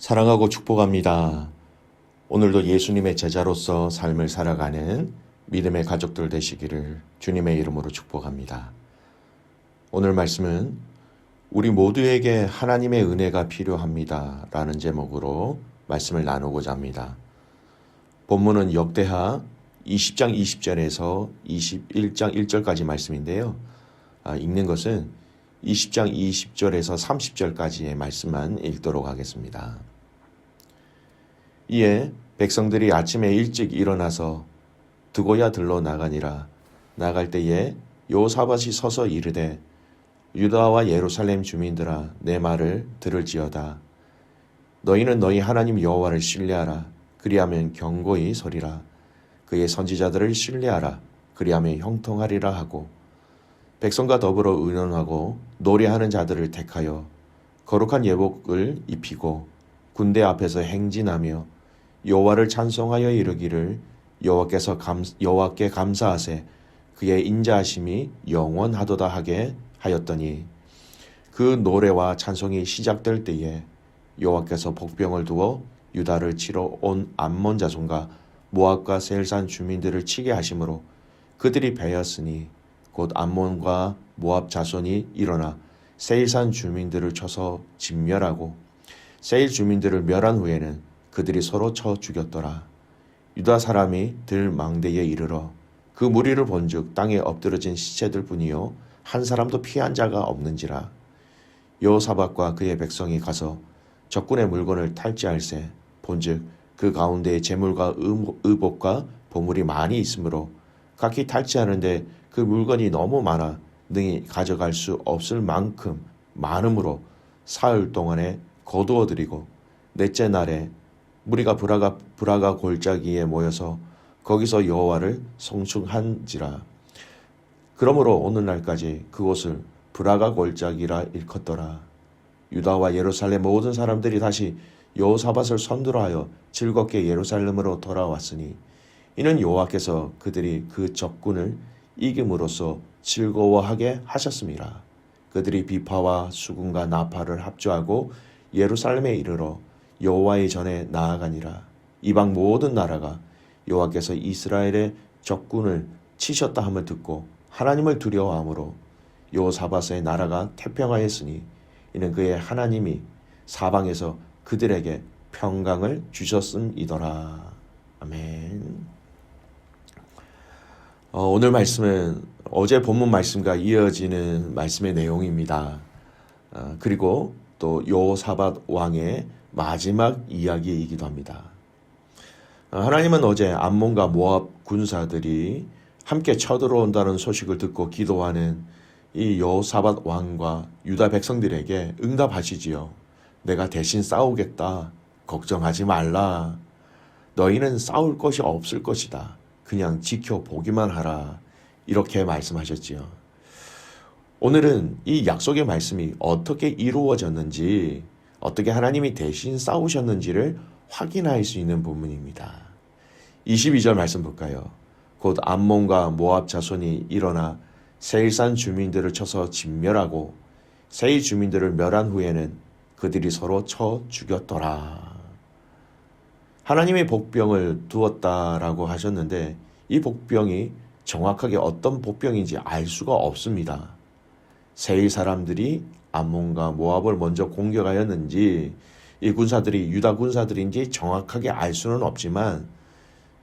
사랑하고 축복합니다. 오늘도 예수님의 제자로서 삶을 살아가는 믿음의 가족들 되시기를 주님의 이름으로 축복합니다. 오늘 말씀은 우리 모두에게 하나님의 은혜가 필요합니다 라는 제목으로 말씀을 나누고자 합니다. 본문은 역대하 20장 20절에서 21장 1절까지 말씀인데요. 읽는 것은 20장 20절에서 30절까지의 말씀만 읽도록 하겠습니다. 이에 백성들이 아침에 일찍 일어나서 드고야 들러 나가니라. 나갈 때에 여호사밧이 서서 이르되 유다와 예루살렘 주민들아 내 말을 들을지어다. 너희는 너희 하나님 여호와를 신뢰하라. 그리하면 견고히 서리라. 그의 선지자들을 신뢰하라. 그리하면 형통하리라 하고 백성과 더불어 의논하고 노래하는 자들을 택하여 거룩한 예복을 입히고 군대 앞에서 행진하며 여호와를 찬송하여 이르기를 여호와께 감사하세 그의 인자하심이 영원하도다 하게 하였더니 그 노래와 찬송이 시작될 때에 여호와께서 복병을 두어 유다를 치러 온 암몬 자손과 모압과 세일산 주민들을 치게 하심으로 그들이 배였으니 곧 암몬과 모압 자손이 일어나 세일산 주민들을 쳐서 진멸하고 세일 주민들을 멸한 후에는 그들이 서로 쳐 죽였더라. 유다 사람이 들 망대에 이르러 그 무리를 본즉 땅에 엎드러진 시체들 뿐이요 한 사람도 피한 자가 없는지라. 여호사밧과 그의 백성이 가서 적군의 물건을 탈취할세 본즉 그 가운데에 재물과 의복과 보물이 많이 있으므로 각기 탈취하는데 그 물건이 너무 많아 능히 가져갈 수 없을 만큼 많으므로 사흘 동안에 거두어들이고 넷째 날에 무리가 브라가 골짜기에 모여서 거기서 여호와를 송축한지라. 그러므로 오늘날까지 그곳을 브라가 골짜기라 일컫더라. 유다와 예루살렘 모든 사람들이 다시 여호사밧을 선두로하여 즐겁게 예루살렘으로 돌아왔으니 이는 여호와께서 그들이 그 적군을 이김으로써 즐거워하게 하셨습니다. 그들이 비파와 수금과 나팔을 합주하고 예루살렘에 이르러 여호와의 전에 나아가니라. 이방 모든 나라가 여호와께서 이스라엘의 적군을 치셨다 함을 듣고 하나님을 두려워하므로 여호사밧의 나라가 태평하였으니 이는 그의 하나님이 사방에서 그들에게 평강을 주셨음이더라. 아멘. 오늘 말씀은 어제 본문 말씀과 이어지는 말씀의 내용입니다. 그리고 또 여호사밧 왕의 마지막 이야기이기도 합니다. 하나님은 어제 암몬과 모압 군사들이 함께 쳐들어온다는 소식을 듣고 기도하는 이 여호사밧 왕과 유다 백성들에게 응답하시지요. 내가 대신 싸우겠다. 걱정하지 말라. 너희는 싸울 것이 없을 것이다. 그냥 지켜보기만 하라. 이렇게 말씀하셨지요. 오늘은 이 약속의 말씀이 어떻게 이루어졌는지, 어떻게 하나님이 대신 싸우셨는지를 확인할 수 있는 부분입니다. 22절 말씀 볼까요? 곧 암몬과 모압 자손이 일어나 세일산 주민들을 쳐서 진멸하고 세일 주민들을 멸한 후에는 그들이 서로 쳐 죽였더라. 하나님의 복병을 두었다라고 하셨는데 이 복병이 정확하게 어떤 복병인지 알 수가 없습니다. 세일 사람들이 암몬과 모압을 먼저 공격하였는지 이 군사들이 유다 군사들인지 정확하게 알 수는 없지만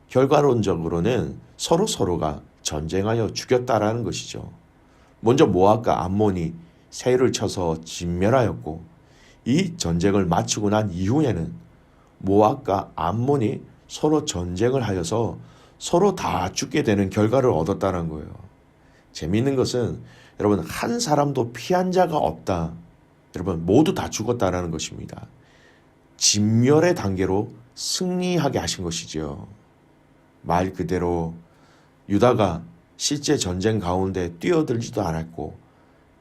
결과론적으로는 서로가 전쟁하여 죽였다라는 것이죠. 먼저 모압과 암몬이 세일을 쳐서 진멸하였고 이 전쟁을 마치고 난 이후에는 모압과 암몬이 서로 전쟁을 하여서 서로 다 죽게 되는 결과를 얻었다는 거예요. 재미있는 것은 여러분 한 사람도 피한 자가 없다. 여러분 모두 다 죽었다라는 것입니다. 진멸의 단계로 승리하게 하신 것이죠. 말 그대로 유다가 실제 전쟁 가운데 뛰어들지도 않았고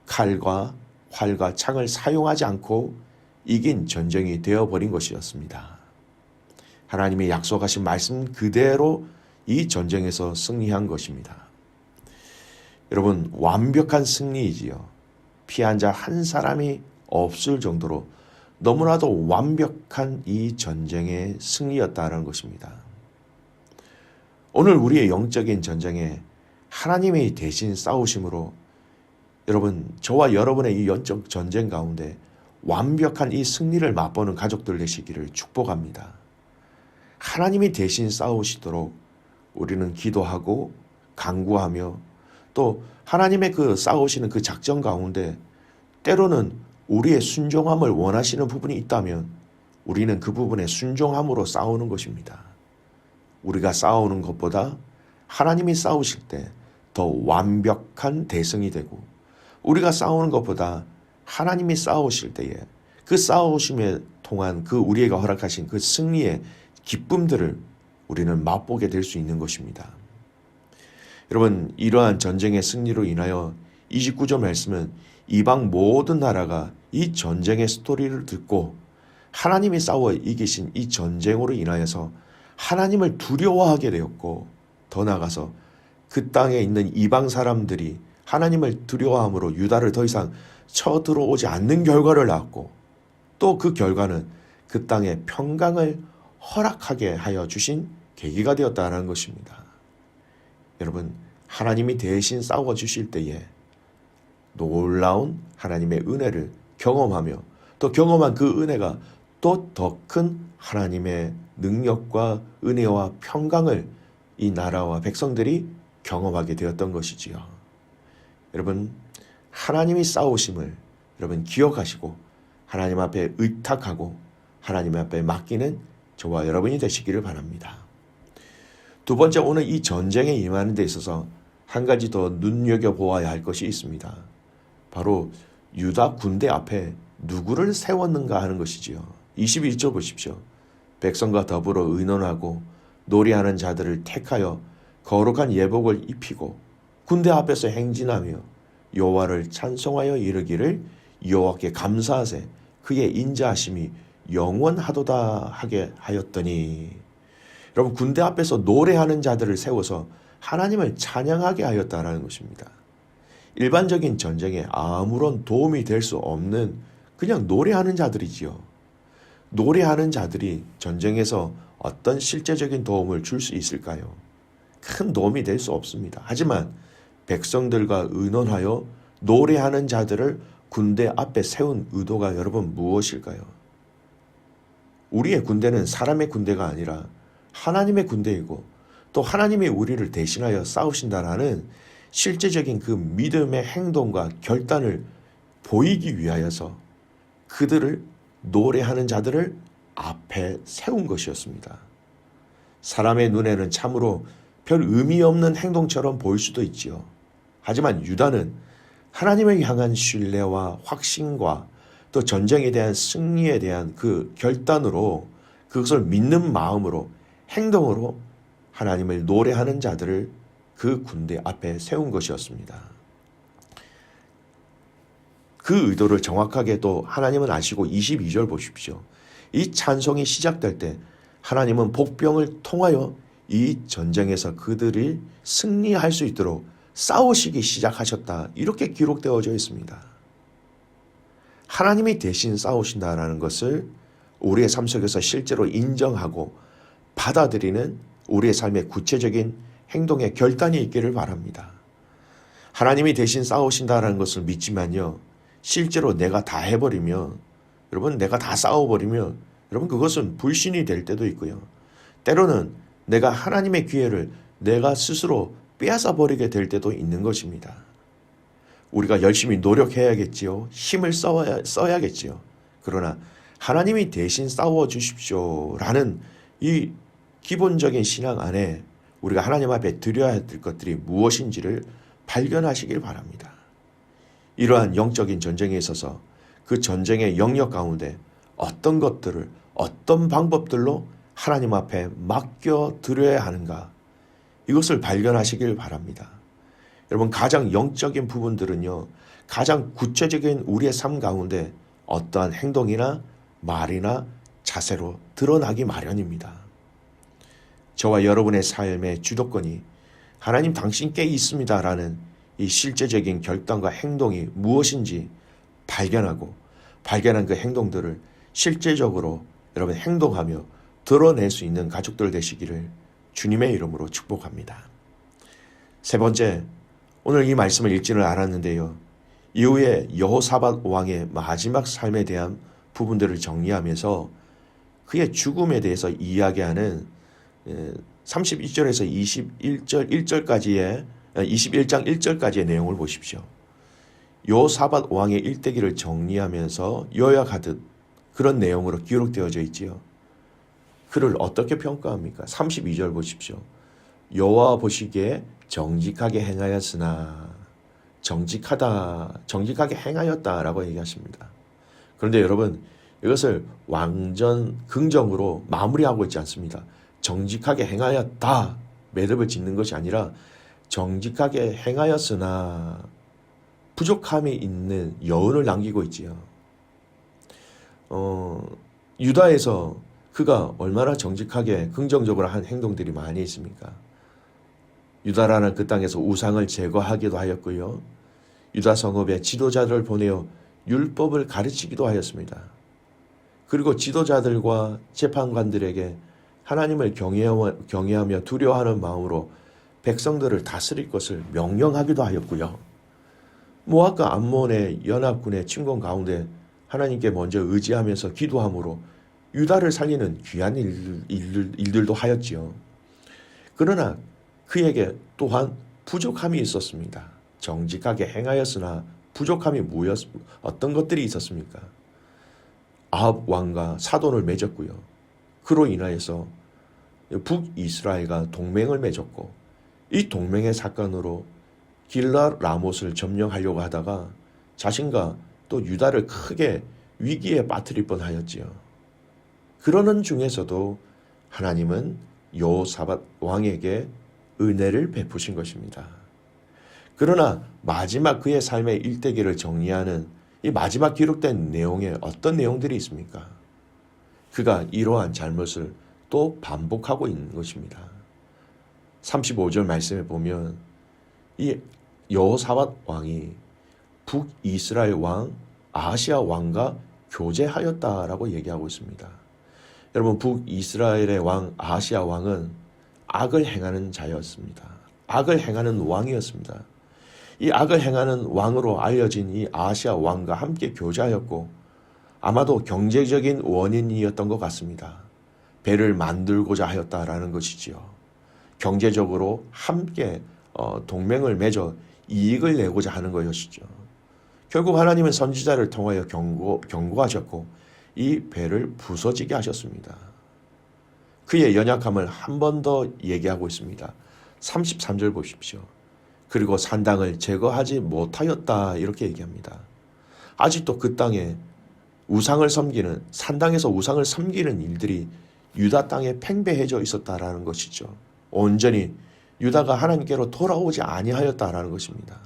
칼과 활과 창을 사용하지 않고 이긴 전쟁이 되어버린 것이었습니다. 하나님이 약속하신 말씀 그대로 이 전쟁에서 승리한 것입니다. 여러분 완벽한 승리이지요. 피한 자 한 사람이 없을 정도로 너무나도 완벽한 이 전쟁의 승리였다는 것입니다. 오늘 우리의 영적인 전쟁에 하나님이 대신 싸우심으로 여러분, 저와 여러분의 이 영적 전쟁 가운데 완벽한 이 승리를 맛보는 가족들 되시기를 축복합니다. 하나님이 대신 싸우시도록 우리는 기도하고 간구하며 또 하나님의 그 싸우시는 그 작전 가운데 때로는 우리의 순종함을 원하시는 부분이 있다면 우리는 그 부분에 순종함으로 싸우는 것입니다. 우리가 싸우는 것보다 하나님이 싸우실 때 더 완벽한 대승이 되고 우리가 싸우는 것보다 하나님이 싸우실 때에 그 싸우심에 통한 그 우리에게 허락하신 그 승리의 기쁨들을 우리는 맛보게 될 수 있는 것입니다. 여러분, 이러한 전쟁의 승리로 인하여 29절 말씀은 이방 모든 나라가 이 전쟁의 스토리를 듣고 하나님이 싸워 이기신 이 전쟁으로 인하여서 하나님을 두려워하게 되었고 더 나아가서 그 땅에 있는 이방 사람들이 하나님을 두려워함으로 유다를 더 이상 쳐들어오지 않는 결과를 낳았고 또 그 결과는 그 땅에 평강을 허락하게 하여 주신 계기가 되었다는 것입니다. 여러분, 하나님이 대신 싸워주실 때에 놀라운 하나님의 은혜를 경험하며 또 경험한 그 은혜가 또 더 큰 하나님의 능력과 은혜와 평강을 이 나라와 백성들이 경험하게 되었던 것이지요. 여러분, 하나님이 싸우심을 여러분 기억하시고 하나님 앞에 의탁하고 하나님 앞에 맡기는 저와 여러분이 되시기를 바랍니다. 두 번째, 오늘 이 전쟁에 임하는 데 있어서 한 가지 더 눈여겨보아야 할 것이 있습니다. 바로 유다 군대 앞에 누구를 세웠는가 하는 것이지요. 21절 보십시오. 백성과 더불어 의논하고 노래하는 자들을 택하여 거룩한 예복을 입히고 군대 앞에서 행진하며 여호와를 찬송하여 이르기를 여호와께 감사하세 그의 인자하심이 영원하도다 하게 하였더니, 여러분, 군대 앞에서 노래하는 자들을 세워서 하나님을 찬양하게 하였다라는 것입니다. 일반적인 전쟁에 아무런 도움이 될 수 없는 그냥 노래하는 자들이지요. 노래하는 자들이 전쟁에서 어떤 실제적인 도움을 줄 수 있을까요? 큰 도움이 될 수 없습니다. 하지만 백성들과 의논하여 노래하는 자들을 군대 앞에 세운 의도가 여러분 무엇일까요? 우리의 군대는 사람의 군대가 아니라 하나님의 군대이고 또 하나님이 우리를 대신하여 싸우신다라는 실제적인 그 믿음의 행동과 결단을 보이기 위하여서 그들을 노래하는 자들을 앞에 세운 것이었습니다. 사람의 눈에는 참으로 별 의미 없는 행동처럼 보일 수도 있지요. 하지만 유다는 하나님을 향한 신뢰와 확신과 또 전쟁에 대한 승리에 대한 그 결단으로 그것을 믿는 마음으로 행동으로 하나님을 노래하는 자들을 그 군대 앞에 세운 것이었습니다. 그 의도를 정확하게 또 하나님은 아시고 22절 보십시오. 이 찬송이 시작될 때 하나님은 복병을 통하여 이 전쟁에서 그들이 승리할 수 있도록 싸우시기 시작하셨다. 이렇게 기록되어져 있습니다. 하나님이 대신 싸우신다라는 것을 우리의 삶 속에서 실제로 인정하고 받아들이는 우리의 삶의 구체적인 행동의 결단이 있기를 바랍니다. 하나님이 대신 싸우신다라는 것을 믿지만요, 실제로 내가 다 해버리면, 여러분, 내가 다 싸워버리면 여러분 그것은 불신이 될 때도 있고요. 때로는 내가 하나님의 기회를 내가 스스로 빼앗아 버리게 될 때도 있는 것입니다. 우리가 열심히 노력해야겠지요. 힘을 써야겠지요. 그러나 하나님이 대신 싸워주십시오라는 이 기본적인 신앙 안에 우리가 하나님 앞에 드려야 될 것들이 무엇인지를 발견하시길 바랍니다. 이러한 영적인 전쟁에 있어서 그 전쟁의 영역 가운데 어떤 것들을 어떤 방법들로 하나님 앞에 맡겨 드려야 하는가, 이것을 발견하시길 바랍니다. 여러분, 가장 영적인 부분들은요, 가장 구체적인 우리의 삶 가운데 어떠한 행동이나 말이나 자세로 드러나기 마련입니다. 저와 여러분의 삶의 주도권이 하나님 당신께 있습니다라는 이 실제적인 결단과 행동이 무엇인지 발견하고 발견한 그 행동들을 실제적으로 여러분 행동하며 드러낼 수 있는 가족들 되시기를 주님의 이름으로 축복합니다. 세 번째, 오늘 이 말씀을 읽지는 않았는데요. 이후에 여호사밧 왕의 마지막 삶에 대한 부분들을 정리하면서 그의 죽음에 대해서 이야기하는 32절에서 21장 1절까지의 내용을 보십시오. 여호사밧 왕의 일대기를 정리하면서 요약하듯 그런 내용으로 기록되어져 있지요. 그를 어떻게 평가합니까? 32절 보십시오. 여호와 보시기에 정직하게 행하였으나 정직하게 행하였다라고 얘기하십니다. 그런데 여러분 이것을 완전 긍정으로 마무리하고 있지 않습니다. 정직하게 행하였다 매듭을 짓는 것이 아니라 정직하게 행하였으나 부족함이 있는 여운을 남기고 있지요. 유다에서 그가 얼마나 정직하게 긍정적으로 한 행동들이 많이 있습니까? 유다라는 그 땅에서 우상을 제거하기도 하였고요. 유다 성읍에 지도자들을 보내어 율법을 가르치기도 하였습니다. 그리고 지도자들과 재판관들에게 하나님을 경외하며 두려워하는 마음으로 백성들을 다스릴 것을 명령하기도 하였고요. 모압과 암몬의 연합군의 침공 가운데 하나님께 먼저 의지하면서 기도함으로 유다를 살리는 귀한 일들도 하였지요. 그러나 그에게 또한 부족함이 있었습니다. 정직하게 행하였으나 부족함이 어떤 것들이 있었습니까? 아합 왕과 사돈을 맺었고요. 그로 인하여서 북이스라엘과 동맹을 맺었고 이 동맹의 사건으로 길랏 라못을 점령하려고 하다가 자신과 또 유다를 크게 위기에 빠뜨릴 뻔하였지요. 그러는 중에서도 하나님은 여호사밧 왕에게 은혜를 베푸신 것입니다. 그러나 마지막 그의 삶의 일대기를 정리하는 이 마지막 기록된 내용에 어떤 내용들이 있습니까? 그가 이러한 잘못을 또 반복하고 있는 것입니다. 35절 말씀에 보면 이 여호사밧 왕이 북이스라엘 왕 아하시아 왕과 교제하였다라고 얘기하고 있습니다. 여러분 북이스라엘의 왕 아하시아 왕은 악을 행하는 자였습니다. 악을 행하는 왕이었습니다. 이 악을 행하는 왕으로 알려진 이 아하시아 왕과 함께 교제하였고 아마도 경제적인 원인이었던 것 같습니다. 배를 만들고자 하였다라는 것이지요. 경제적으로 함께 동맹을 맺어 이익을 내고자 하는 것이죠. 결국 하나님은 선지자를 통하여 경고하셨고 이 배를 부서지게 하셨습니다. 그의 연약함을 한 번 더 얘기하고 있습니다. 33절 보십시오. 그리고 산당을 제거하지 못하였다 이렇게 얘기합니다. 아직도 그 땅에 산당에서 우상을 섬기는 일들이 유다 땅에 팽배해져 있었다라는 것이죠. 온전히 유다가 하나님께로 돌아오지 아니하였다라는 것입니다.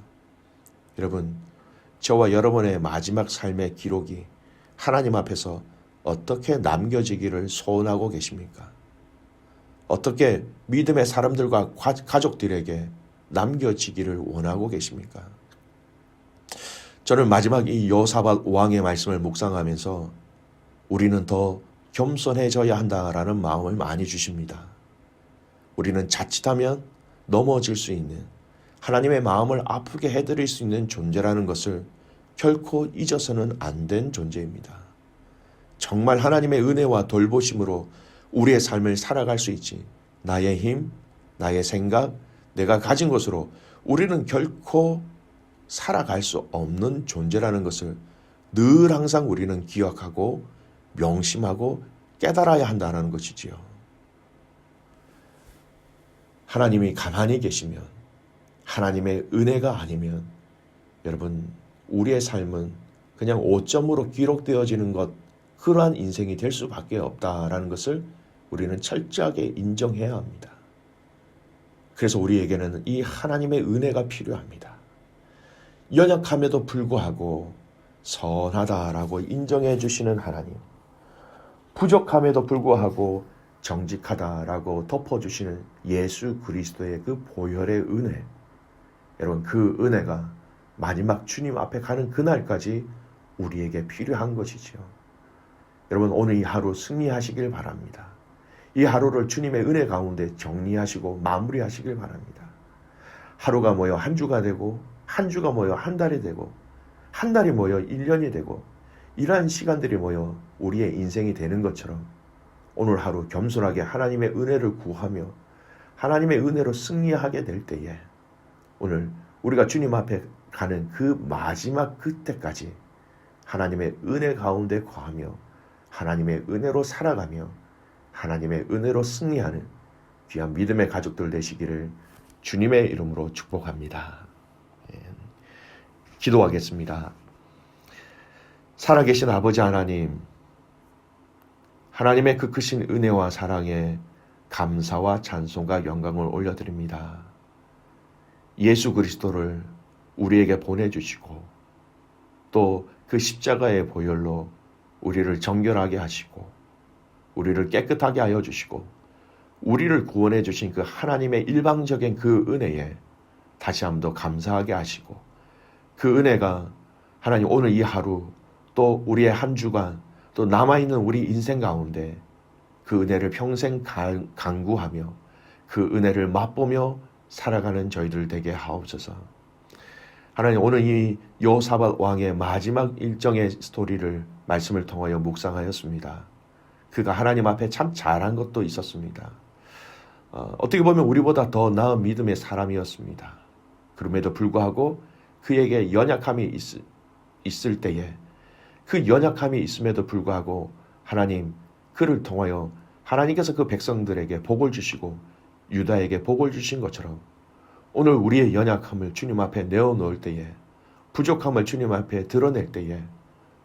여러분, 저와 여러분의 마지막 삶의 기록이 하나님 앞에서 어떻게 남겨지기를 소원하고 계십니까? 어떻게 믿음의 사람들과 가족들에게 남겨지기를 원하고 계십니까? 저는 마지막 이 여호사밧 왕의 말씀을 묵상하면서 우리는 더 겸손해져야 한다라는 마음을 많이 주십니다. 우리는 자칫하면 넘어질 수 있는 하나님의 마음을 아프게 해드릴 수 있는 존재라는 것을 결코 잊어서는 안 된 존재입니다. 정말 하나님의 은혜와 돌보심으로 우리의 삶을 살아갈 수 있지 나의 힘, 나의 생각, 내가 가진 것으로 우리는 결코 살아갈 수 없는 존재라는 것을 늘 항상 우리는 기억하고 명심하고 깨달아야 한다는 것이지요. 하나님이 가만히 계시면 하나님의 은혜가 아니면 여러분 우리의 삶은 그냥 오점으로 기록되어지는 것 그러한 인생이 될 수밖에 없다라는 것을 우리는 철저하게 인정해야 합니다. 그래서 우리에게는 이 하나님의 은혜가 필요합니다. 연약함에도 불구하고 선하다라고 인정해 주시는 하나님, 부족함에도 불구하고 정직하다라고 덮어주시는 예수 그리스도의 그 보혈의 은혜, 여러분 그 은혜가 마지막 주님 앞에 가는 그날까지 우리에게 필요한 것이지요. 여러분 오늘 이 하루 승리하시길 바랍니다. 이 하루를 주님의 은혜 가운데 정리하시고 마무리하시길 바랍니다. 하루가 모여 한 주가 되고 한 주가 모여 한 달이 되고 한 달이 모여 1년이 되고 이러한 시간들이 모여 우리의 인생이 되는 것처럼 오늘 하루 겸손하게 하나님의 은혜를 구하며 하나님의 은혜로 승리하게 될 때에 오늘 우리가 주님 앞에 가는 그 마지막 그때까지 하나님의 은혜 가운데 거하며 하나님의 은혜로 살아가며 하나님의 은혜로 승리하는 귀한 믿음의 가족들 되시기를 주님의 이름으로 축복합니다. 기도하겠습니다. 살아계신 아버지 하나님, 하나님의 그 크신 은혜와 사랑에 감사와 찬송과 영광을 올려드립니다. 예수 그리스도를 우리에게 보내주시고 또 그 십자가의 보혈로 우리를 정결하게 하시고 우리를 깨끗하게 하여 주시고 우리를 구원해 주신 그 하나님의 일방적인 그 은혜에 다시 한번 더 감사하게 하시고 그 은혜가 하나님 오늘 이 하루 또 우리의 한 주간 또 남아있는 우리 인생 가운데 그 은혜를 평생 간구하며 그 은혜를 맛보며 살아가는 저희들 되게 하옵소서. 하나님 오늘 이 여호사밧 왕의 마지막 일정의 스토리를 말씀을 통하여 묵상하였습니다. 그가 하나님 앞에 참 잘한 것도 있었습니다. 어떻게 보면 우리보다 더 나은 믿음의 사람이었습니다. 그럼에도 불구하고 그에게 연약함이 있을 때에 그 연약함이 있음에도 불구하고 하나님 그를 통하여 하나님께서 그 백성들에게 복을 주시고 유다에게 복을 주신 것처럼 오늘 우리의 연약함을 주님 앞에 내어놓을 때에 부족함을 주님 앞에 드러낼 때에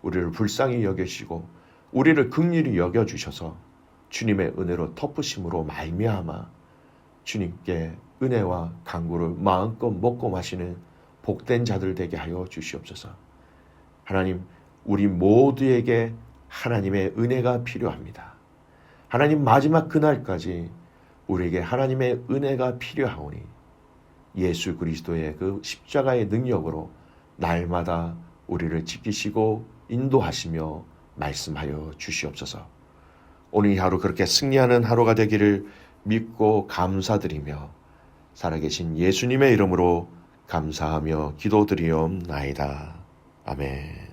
우리를 불쌍히 여기시고 우리를 긍휼히 여겨주셔서 주님의 은혜로 덮으심으로 말미암아 주님께 은혜와 간구를 마음껏 먹고 마시는 복된 자들 되게 하여 주시옵소서. 하나님 우리 모두에게 하나님의 은혜가 필요합니다. 하나님 마지막 그날까지 우리에게 하나님의 은혜가 필요하오니 예수 그리스도의 그 십자가의 능력으로 날마다 우리를 지키시고 인도하시며 말씀하여 주시옵소서. 오늘 이 하루 그렇게 승리하는 하루가 되기를 믿고 감사드리며 살아계신 예수님의 이름으로 감사하며 기도드리옵나이다. 아멘.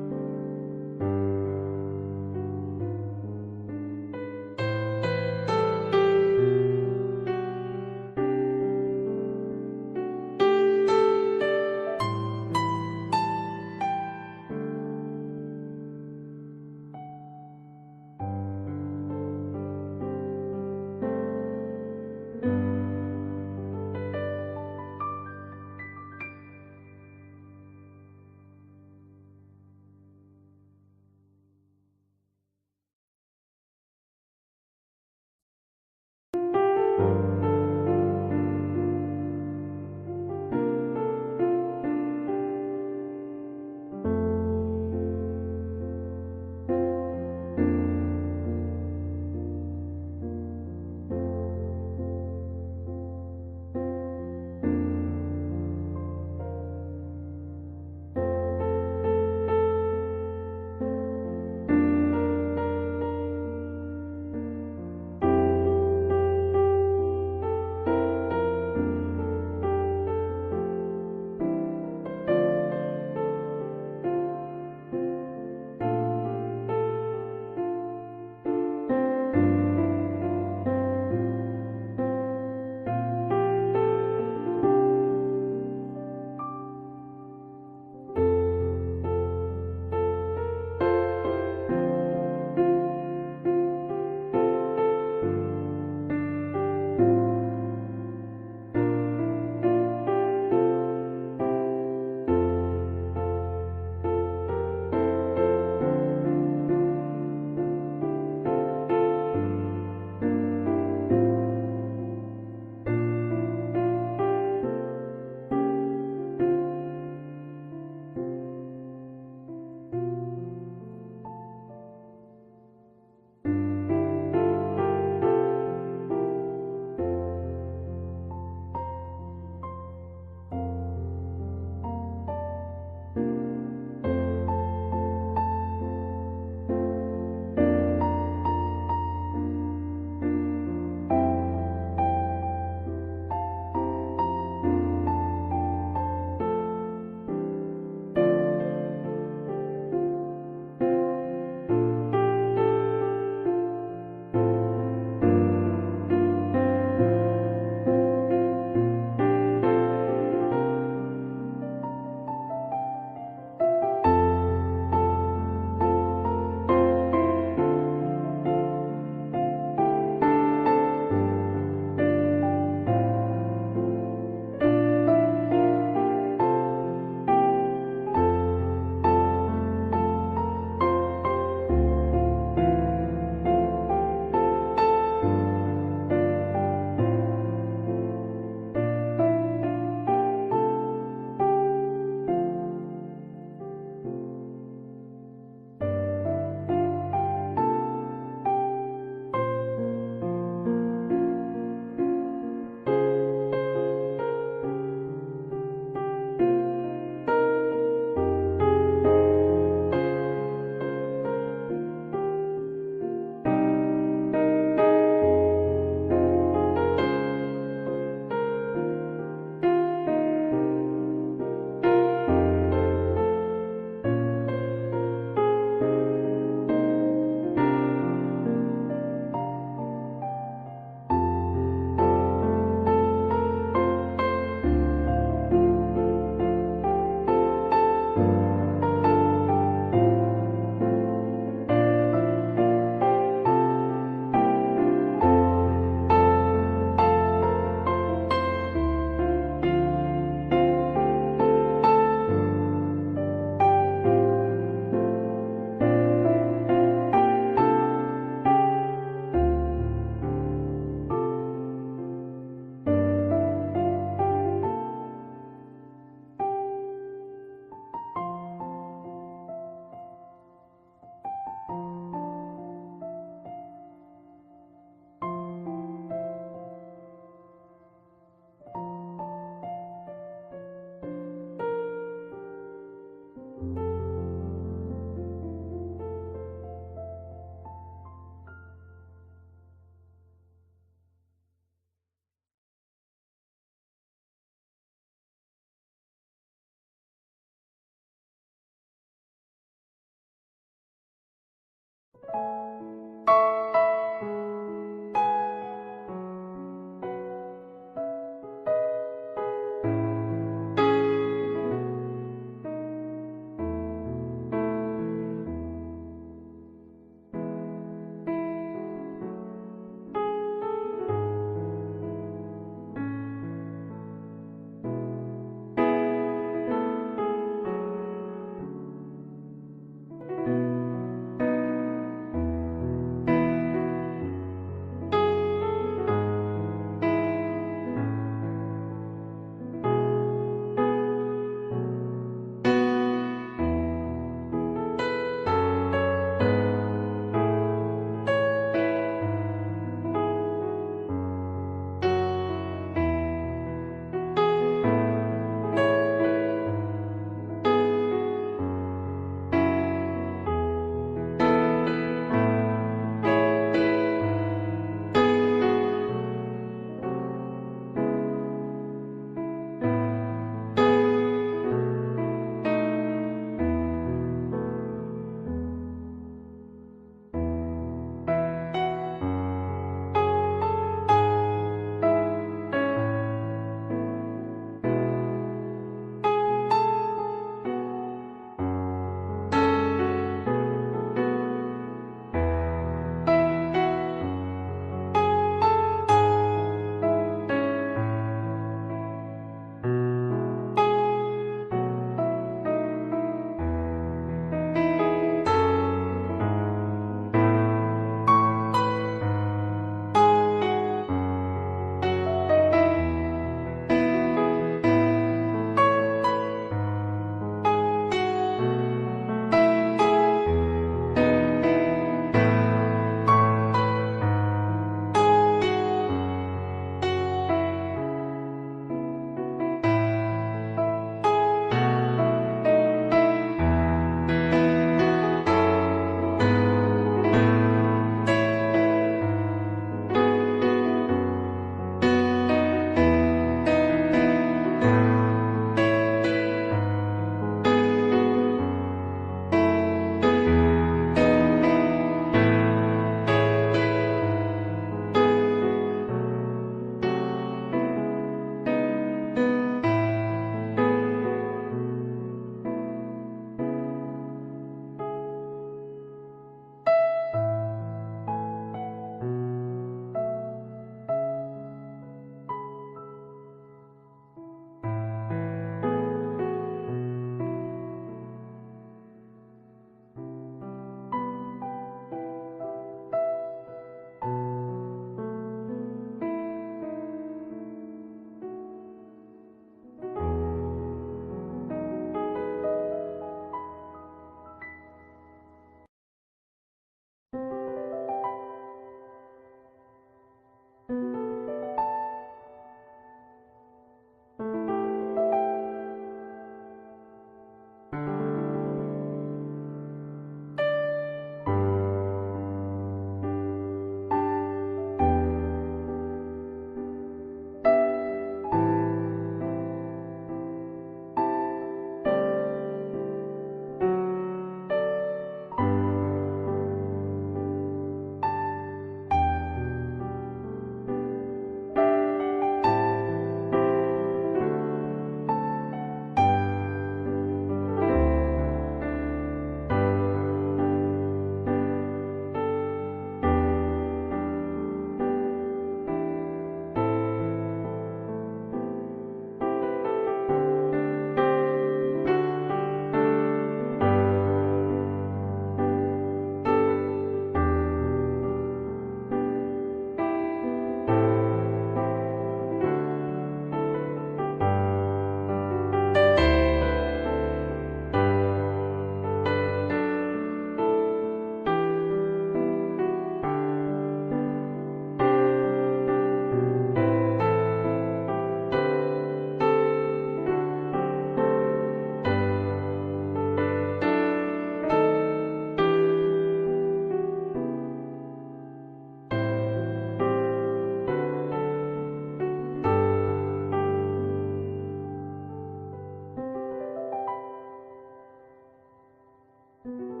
you